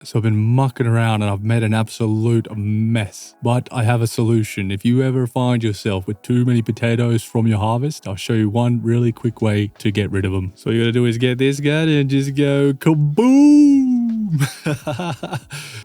So I've been mucking around and I've made an absolute mess. But I have a solution. If you ever find yourself with too many potatoes from your harvest, I'll show you one really quick way to get rid of them. So all you gotta do is get this gun and just go kaboom!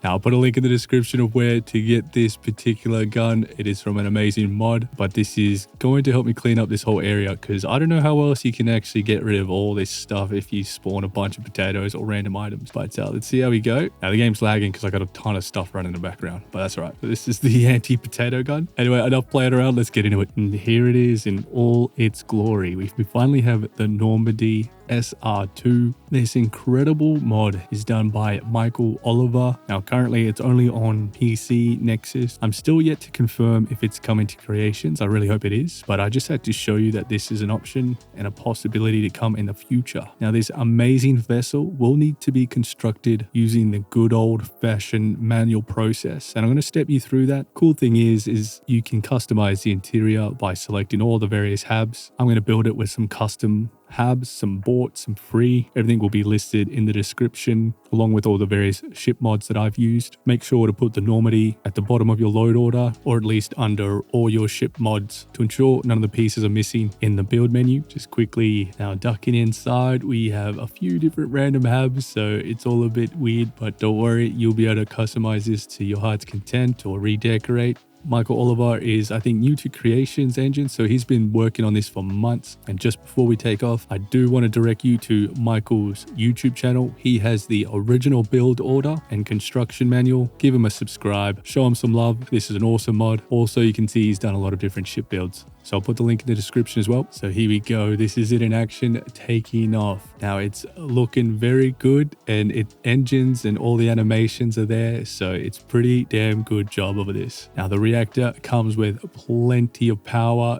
Now I'll put a link in the description of where to get this particular gun. It is from an amazing mod, but this is going to help me clean up this whole area because I don't know how else you can actually get rid of all this stuff if you spawn a bunch of potatoes or random items. But let's see how we go. Now the game's lagging because I got a ton of stuff running in the background, but that's all right. So this is the anti-potato gun. Anyway, enough playing around. Let's get into it. And here it is in all its glory. We finally have the Normandy SR2. This incredible mod is done by Michael Oliver. Now currently it's only on PC Nexus. I'm still yet to confirm if it's coming to creations. I really hope it is, but I just had to show you that this is an option and a possibility to come in the future. Now this amazing vessel will need to be constructed using the good old-fashioned manual process, and I'm going to step you through that. Cool thing is you can customize the interior by selecting all the various Habs. I'm going to build it with some custom Habs, some bought, some free. Everything will be listed in the description along with all the various ship mods that I've used. Make sure to put the Normandy at the bottom of your load order, or at least under all your ship mods, to ensure none of the pieces are missing in the build menu. Just quickly now ducking inside, we have a few different random Habs, so it's all a bit weird, but don't worry, you'll be able to customize this to your heart's content or redecorate. Michael Oliver is, I think, new to Creations Engine, so he's been working on this for months. And just before we take off, I do want to direct you to Michael's YouTube channel. He has the original build order and construction manual. Give him a subscribe, show him some love. This is an awesome mod. Also, you can see he's done a lot of different ship builds. So I'll put the link in the description as well. So here we go. This is it in action, taking off. Now it's looking very good, and engines and all the animations are there. So it's pretty damn good job of this. Now the reactor comes with plenty of power.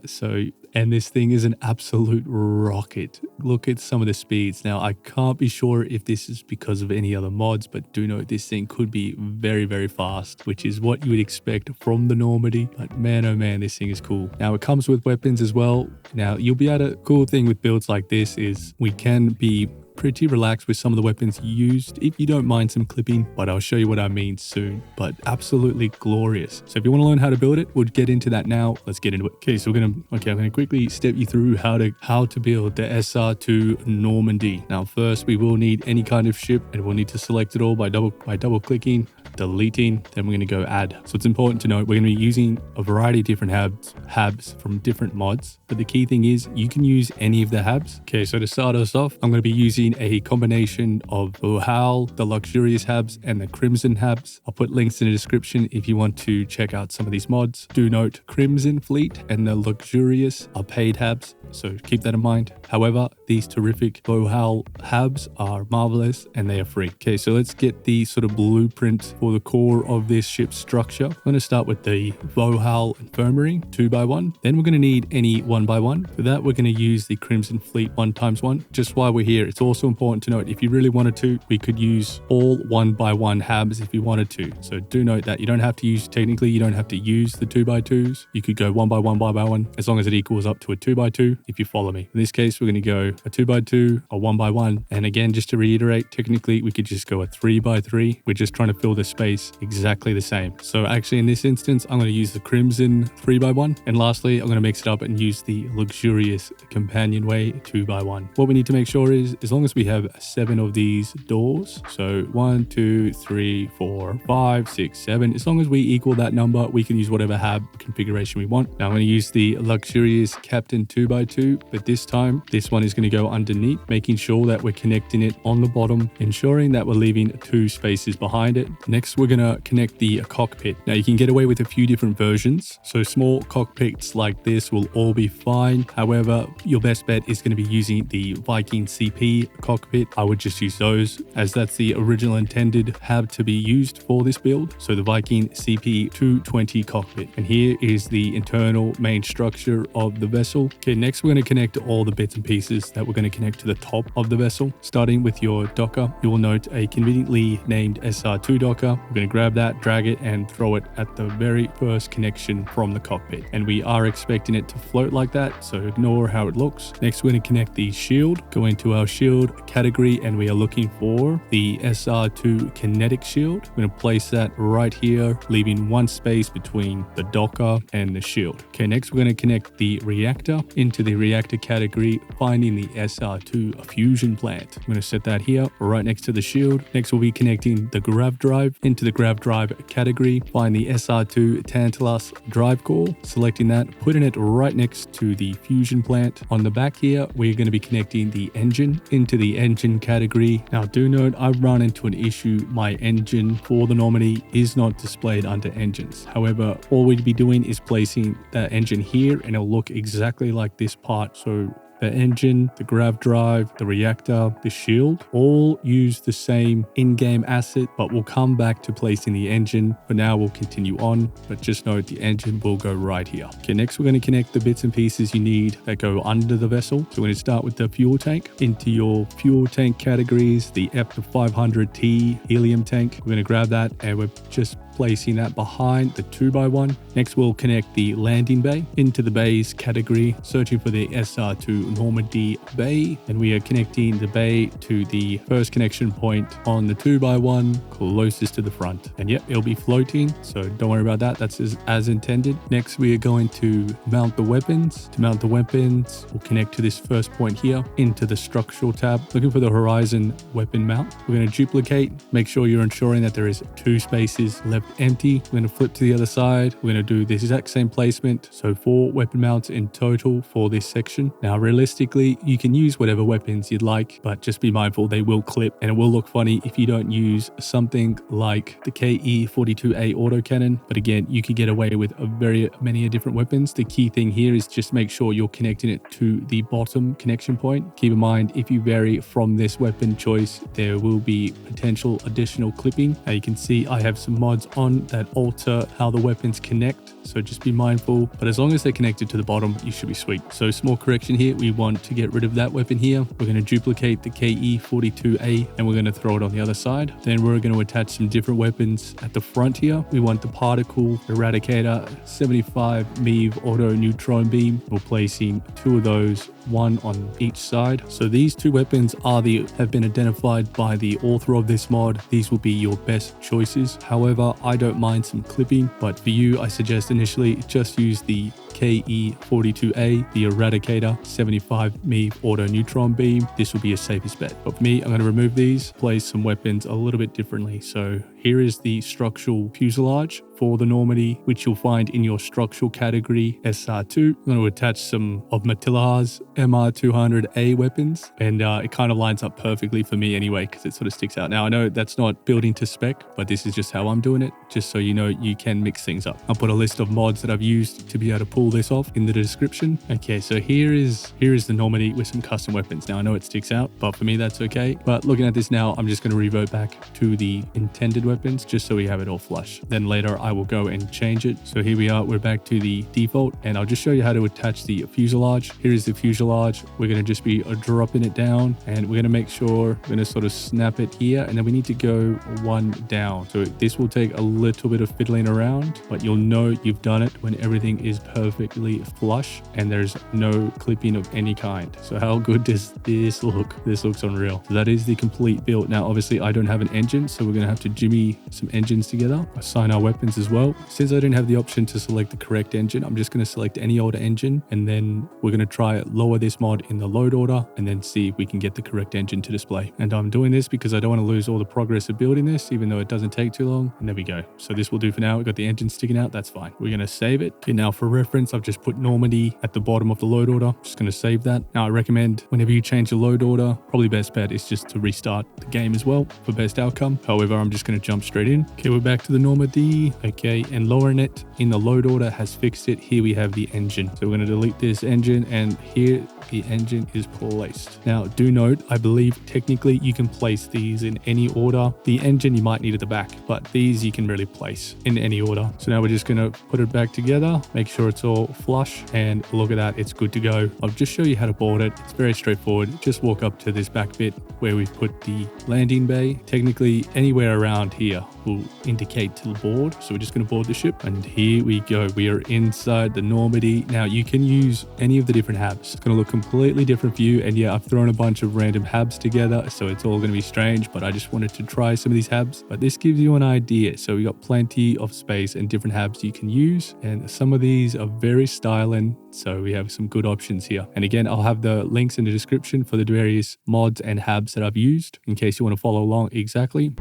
And this thing is an absolute rocket. Look at some of the speeds. Now, I can't be sure if this is because of any other mods, but do note this thing could be very, very fast, which is what you would expect from the Normandy. But man, oh man, this thing is cool. Now, it comes with weapons as well. Now, you'll be able to, cool thing with builds like this is we can be pretty relaxed with some of the weapons used if you don't mind some clipping, but I'll show you what I mean soon. But absolutely glorious. So if you want to learn how to build it, we'll get into that now. Let's get into it. Okay, so I'm gonna quickly step you through how to build the SR2 Normandy. Now first we will need any kind of ship, and we'll need to select it all by double clicking, deleting, then we're going to go add. So it's important to note we're going to be using a variety of different Habs from different mods, but the key thing is you can use any of the Habs. Okay, so to start us off, I'm going to be using a combination of Overhaul, the luxurious Habs, and the Crimson Habs. I'll put links in the description if you want to check out some of these mods. Do note Crimson Fleet and the luxurious are paid Habs, so keep that in mind. However, these terrific Overhaul Habs are marvelous and they are free. Okay, so let's get the sort of blueprint for the core of this ship's structure. I'm going to start with the Overhaul Infirmary 2x1. Then we're going to need any 1x1. For that, we're going to use the Crimson Fleet 1x1. Just while we're here, it's also important to note if you really wanted to, we could use all 1x1 Habs if you wanted to. So do note that you don't have to use, technically, you don't have to use the 2x2s. You could go 1x1 as long as it equals up to a 2x2 if you follow me. In this case, we're going to go a 2x2, a 1x1. And again, just to reiterate, technically, we could just go a 3x3. We're just trying to fill the space exactly the same. So actually, in this instance, I'm going to use the Crimson 3x1. And lastly, I'm going to mix it up and use the luxurious Companionway 2x1. What we need to make sure is, as long as we have 7 of these doors, so 1, 2, 3, 4, 5, 6, 7, as long as we equal that number, we can use whatever Hab configuration we want. Now I'm going to use the luxurious Captain 2x2, but this time, this one is going to go underneath, making sure that we're connecting it on the bottom, ensuring that we're leaving 2 spaces behind it. Next, we're going to connect the cockpit. Now you can get away with a few different versions. So small cockpits like this will all be fine. However, your best bet is going to be using the Viking CP cockpit. I would just use those as that's the original intended Hab to be used for this build. So the Viking CP 220 cockpit. And here is the internal main structure of the vessel. Okay, next Next, we're going to connect all the bits and pieces that we're going to connect to the top of the vessel. Starting with your docker, you will note a conveniently named SR2 docker. We're going to grab that, drag it, and throw it at the very first connection from the cockpit. And we are expecting it to float like that, so ignore how it looks. Next, we're going to connect the shield. Go into our shield category, and we are looking for the SR2 kinetic shield. We're going to place that right here, leaving one space between the docker and the shield. Okay, next we're going to connect the reactor into the reactor category, finding the SR2 fusion plant. I'm going to set that here right next to the shield. Next we'll be connecting the grav drive into the grav drive category, find the SR2 Tantalus drive core, selecting that, putting it right next to the fusion plant. On the back here, we're going to be connecting the engine into the engine category. Now do note, I've run into an issue. My engine for the Normandy is not displayed under engines. However, all we'd be doing is placing that engine here, and it'll look exactly like this part. So the engine, the grav drive, the reactor, the shield all use the same in-game asset, but we'll come back to placing the engine. For now, we'll continue on, but just note the engine will go right here. Okay, next we're going to connect the bits and pieces you need that go under the vessel. So we're going to start with the fuel tank. Into your fuel tank categories, the F500T helium tank. We're going to grab that, and we're just placing that behind the 2x1. Next, we'll connect the landing bay into the bays category, searching for the SR2 Normandy bay, and we are connecting the bay to the first connection point on the 2x1 closest to the front. And yep, it'll be floating, so don't worry about that. That's as intended. Next, we are going to mount the weapons. To mount the weapons, we'll connect to this first point here into the structural tab, looking for the horizon weapon mount. We're going to duplicate, make sure you're ensuring that there is 2 spaces left empty. We're going to flip to the other side. We're going to do the exact same placement, so 4 weapon mounts in total for this section. Now realistically, you can use whatever weapons you'd like, but just be mindful they will clip, and it will look funny if you don't use something like the KE-42A autocannon. But again, you could get away with very many different weapons. The key thing here is just make sure you're connecting it to the bottom connection point. Keep in mind, if you vary from this weapon choice, there will be potential additional clipping. Now you can see I have some mods on that alter how the weapons connect, so just be mindful, but as long as they're connected to the bottom, you should be sweet. So small correction here, we want to get rid of that weapon here. We're going to duplicate the KE-42A, and we're going to throw it on the other side. Then we're going to attach some different weapons at the front here. We want the particle eradicator 75 MeV auto neutron beam. We're placing 2 of those, 1 on each side. So these 2 weapons have been identified by the author of this mod. These will be your best choices. However, I don't mind some clipping, but for you, I suggest initially just use the KE-42A, the Eradicator 75 MeV auto neutron beam. This will be your safest bet. But for me, I'm going to remove these, place some weapons a little bit differently. So here is the structural fuselage for the Normandy, which you'll find in your structural category SR2. I'm going to attach some of Matilija's MR200A weapons, and it kind of lines up perfectly for me anyway, because it sort of sticks out. Now I know that's not building to spec, but this is just how I'm doing it, just so you know you can mix things up. I'll put a list of mods that I've used to be able to pull this off in the description. Okay, so here is the Normandy with some custom weapons. Now I know it sticks out, but for me that's okay. But looking at this now, I'm just going to revert back to the intended weapons just so we have it all flush. Then later I will go and change it. So here we are, we're back to the default, and I'll just show you how to attach the fuselage. Here is the fuselage. We're going to just be dropping it down, and we're going to make sure we're going to sort of snap it here, and then we need to go 1 down. So this will take a little bit of fiddling around, but you'll know you've done it when everything is perfectly flush and there's no clipping of any kind. So how good does this look? This looks unreal. So that is the complete build. Now obviously I don't have an engine, so we're going to have to jimmy some engines together, assign our weapons as well. Since I didn't have the option to select the correct engine, I'm just going to select any older engine, and then we're going to try lower this mod in the load order and then see if we can get the correct engine to display. And I'm doing this because I don't want to lose all the progress of building this, even though it doesn't take too long. And there we go. So this will do for now. We've got the engine sticking out. That's fine. We're going to save it. Okay, now for reference, I've just put Normandy at the bottom of the load order. Just going to save that. Now I recommend whenever you change the load order, probably best bet is just to restart the game as well for best outcome. However, I'm just going to jump straight in. Okay, we're back to the Normandy. Okay, and lowering it in the load order has fixed it. Here we have the engine. So we're going to delete this engine, and here the engine is placed. Now, do note, I believe technically you can place these in any order. The engine you might need at the back, but these you can really place in any order. So now we're just going to put it back together, make sure it's all flush, and look at that, it's good to go. I'll just show you how to board it. It's very straightforward. Just walk up to this back bit where we've put the landing bay. Technically, anywhere around here will indicate to the board. So we're just going to board the ship, and here we go. We are inside the Normandy. Now, you can use any of the different Habs. It's going to look completely different for you, and yeah, I've thrown a bunch of random Habs together, so it's all going to be strange, but I just wanted to try some of these Habs. But this gives you an idea. So we got plenty of space and different Habs you can use, and some of these are very styling, so we have some good options here. And again, I'll have the links in the description for the various mods and Habs that I've used in case you want to follow along exactly.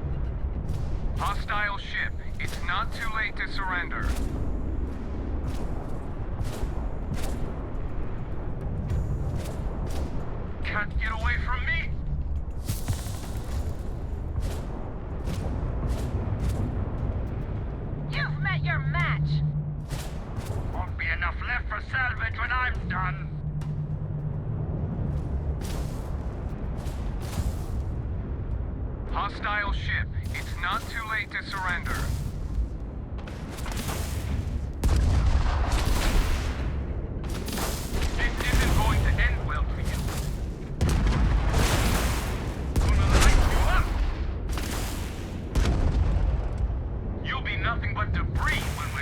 Hostile ship. It's not too late to surrender. Can't get away from me! You've met your match! Won't be enough left for salvage when I'm done. Hostile ship. It's not too late to surrender. This isn't going to end well for you. Gonna light you up. You'll be nothing but debris when